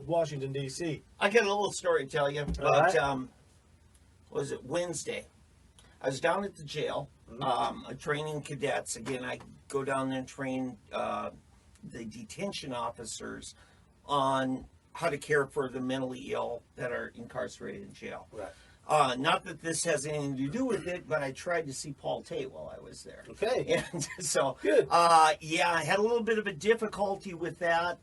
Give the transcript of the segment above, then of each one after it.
Washington, D.C. I got a little story to tell you about, was it Wednesday? I was down at the jail, training cadets. Again, I go down there and train the detention officers on how to care for the mentally ill that are incarcerated in jail. Right. Not that this has anything to do with it, but I tried to see Paul Tay while I was there. Okay. And so, Good. yeah, I had a little bit of a difficulty with that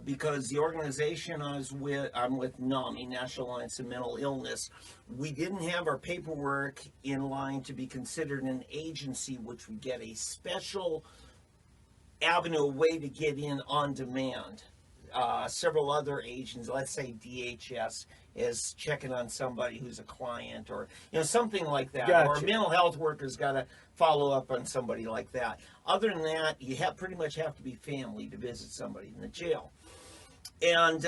because the organization I'm with NAMI, National Alliance of Mental Illness, we didn't have our paperwork in line to be considered an agency, which would get a special avenue, a way to get in on demand. Several other agents, let's say DHS, is checking on somebody who's a client, or something like that. Gotcha. Or a mental health worker's got to follow up on somebody like that. Other than that, you pretty much have to be family to visit somebody in the jail. And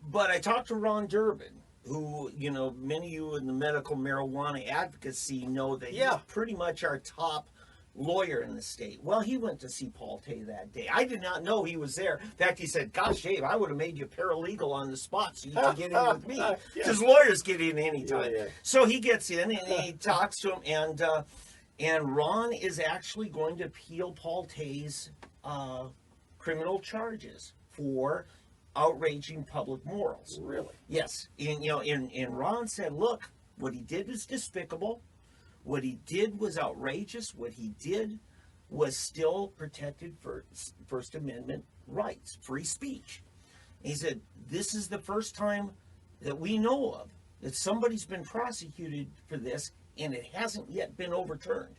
but I talked to Ron Durbin, who many of you in the medical marijuana advocacy know that he's pretty much our top lawyer in the state. Well, he went to see Paul Tay that day. I did not know he was there. In fact, he said, "Gosh, Dave, I would have made you paralegal on the spot so you could get in with me." Because lawyers get in anytime. Yeah. So he gets in and he talks to him, and Ron is actually going to appeal Paul Tay's criminal charges for outraging public morals. Really? Yes. And Ron said, "Look, what he did is despicable. What he did was outrageous. What he did was still protected for First Amendment rights, free speech." And he said, "This is the first time that we know of that somebody's been prosecuted for this, and it hasn't yet been overturned."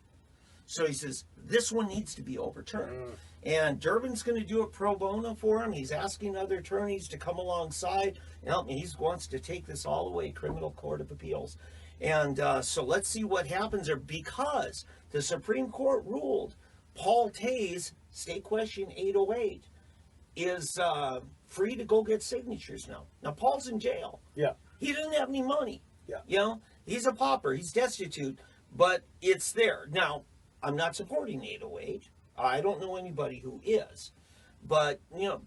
So he says, this one needs to be overturned. And Durbin's going to do it pro bono for him. He's asking other attorneys to come alongside and help me. He wants to take this all the way to Criminal Court of Appeals. And so let's see what happens there, because the Supreme Court ruled Paul Tay's State Question 808 is free to go get signatures now. Now, Paul's in jail. Yeah. He doesn't have any money. Yeah. He's a pauper. He's destitute, but it's there. Now, I'm not supporting 808. I don't know anybody who is. But,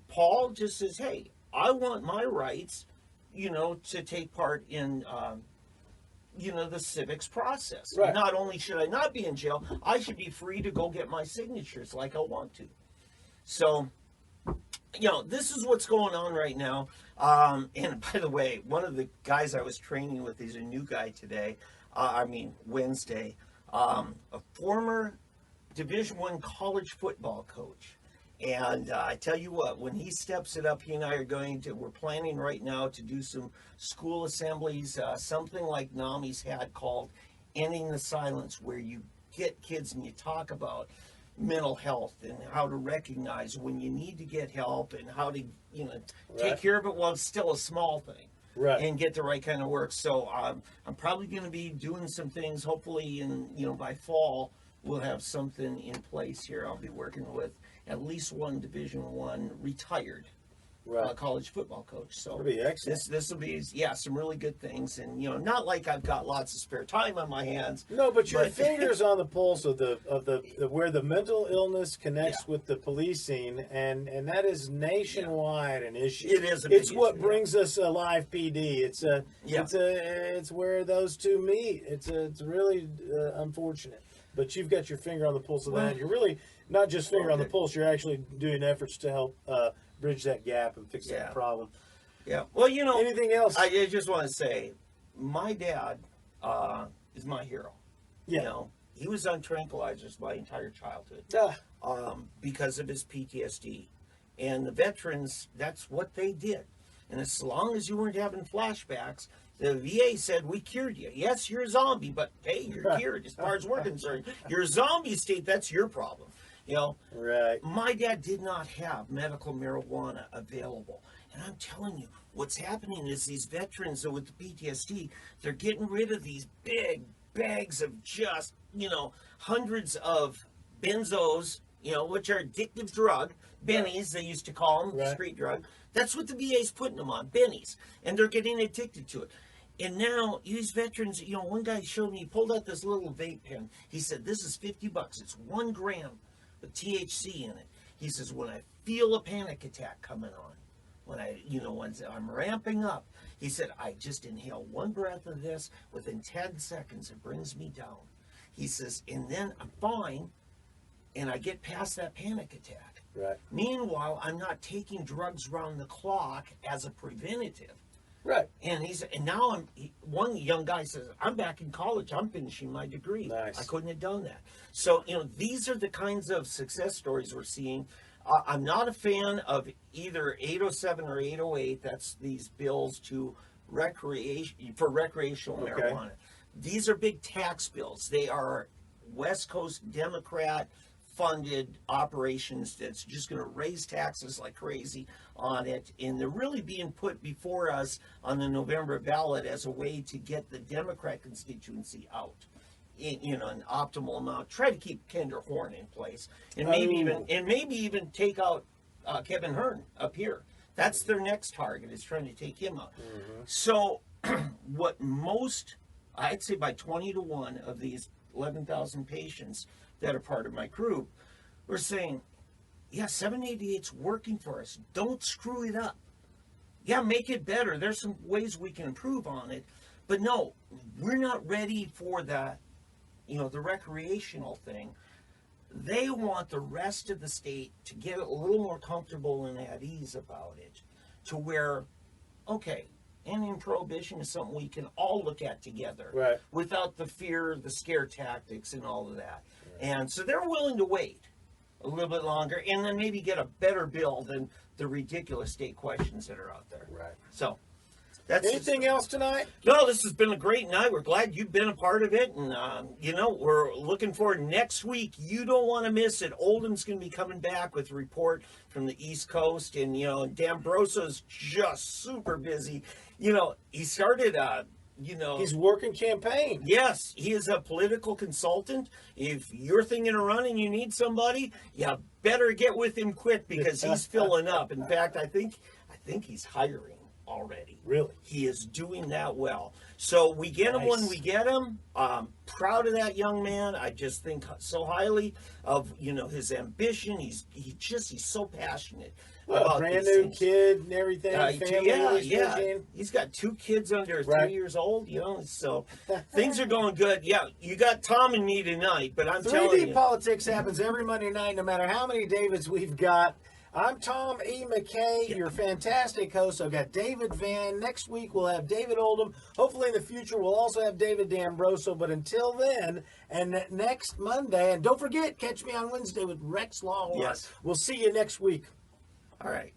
Paul just says, hey, I want my rights, to take part in the civics process. Right. Not only should I not be in jail, I should be free to go get my signatures like I want to. So, this is what's going on right now. And by the way, one of the guys I was training with, he's a new guy today, Wednesday, a former Division I college football coach. And I tell you what, when he steps it up, he and I we're planning right now to do some school assemblies, something like NAMI's had called Ending the Silence, where you get kids and you talk about mental health and how to recognize when you need to get help and how to, take care of it while it's still a small thing. Right. And get the right kind of work. So I'm probably going to be doing some things, hopefully by fall, we'll have something in place here. I'll be working with at least one Division I retired college football coach. So that'll be excellent. This will be some really good things, and not like I've got lots of spare time on my hands. No, but your finger's on the pulse of the where the mental illness connects with the policing, and that is nationwide an issue. It is. It's what brings us a live PD. It's where those two meet. It's really unfortunate. But you've got your finger on the pulse of that. And you're really not just finger on the pulse. You're actually doing efforts to help bridge that gap and fix that problem. Yeah. Well, anything else? I just want to say, my dad is my hero. Yeah. He was on tranquilizers my entire childhood because of his PTSD. And the veterans, that's what they did. And as long as you weren't having flashbacks, the VA said, we cured you. Yes, you're a zombie, but hey, you're cured as far as we're concerned. You're a zombie state, that's your problem. Right. My dad did not have medical marijuana available. And I'm telling you, what's happening is these veterans with the PTSD, they're getting rid of these big bags of just, hundreds of benzos, which are addictive drug, bennies, they used to call them, street drug. That's what the VA's putting them on, bennies. And they're getting addicted to it. And now these veterans, one guy showed me, he pulled out this little vape pen. He said, this is $50. It's 1 gram of THC in it. He says, when I feel a panic attack coming on, when once I'm ramping up, he said, I just inhale one breath of this. Within 10 seconds, it brings me down. He says, and then I'm fine, and I get past that panic attack. Right. Meanwhile, I'm not taking drugs round the clock as a preventative. Right. And now one young guy says, I'm back in college. I'm finishing my degree. Nice. I couldn't have done that. So, these are the kinds of success stories we're seeing. I'm not a fan of either 807 or 808. That's these bills for recreational marijuana. These are big tax bills. They are West Coast Democrat funded operations that's just going to raise taxes like crazy on it, and they're really being put before us on the November ballot as a way to get the Democrat constituency out in an optimal amount. Try to keep Kendra Horn in place, and maybe even take out Kevin Hearn up here. That's their next target, is trying to take him out. Mm-hmm. So what I'd say by 20 to 1 of these 11,000 patients that are part of my group, we're saying, yeah, 788's working for us. Don't screw it up. Yeah, make it better. There's some ways we can improve on it. But no, we're not ready for the recreational thing. They want the rest of the state to get a little more comfortable and at ease about it, to where, okay, ending prohibition is something we can all look at together, right, without the fear, the scare tactics, and all of that. Right. And so they're willing to wait a little bit longer, and then maybe get a better bill than the ridiculous state questions that are out there. Right. So that's anything else tonight? No, this has been a great night. We're glad you've been a part of it, and we're looking forward next week. You don't want to miss it. Oldham's going to be coming back with a report from the East Coast, and D'Ambroso's just super busy. He started he's working campaign. Yes, he is a political consultant. If you're thinking of running, you need somebody, you better get with him quick, because he's filling up. In fact, I think he's hiring already. Really? He is doing that well. So we get him when we get him. Proud of that young man. I just think so highly of his ambition. He's so passionate. Well, brand new things. Kid and everything. Family, yeah. He's got 2 kids under 3 years old, so things are going good. Yeah, you got Tom and me tonight, but I'm telling you. 3D Politics happens every Monday night, no matter how many Davids we've got. I'm Tom E. McKay, your fantastic host. I've got David Van. Next week we'll have David Oldham. Hopefully in the future we'll also have David D'Ambroso. But until then, and next Monday, and don't forget, catch me on Wednesday with Rex Lawhorn. Yes. We'll see you next week. All right.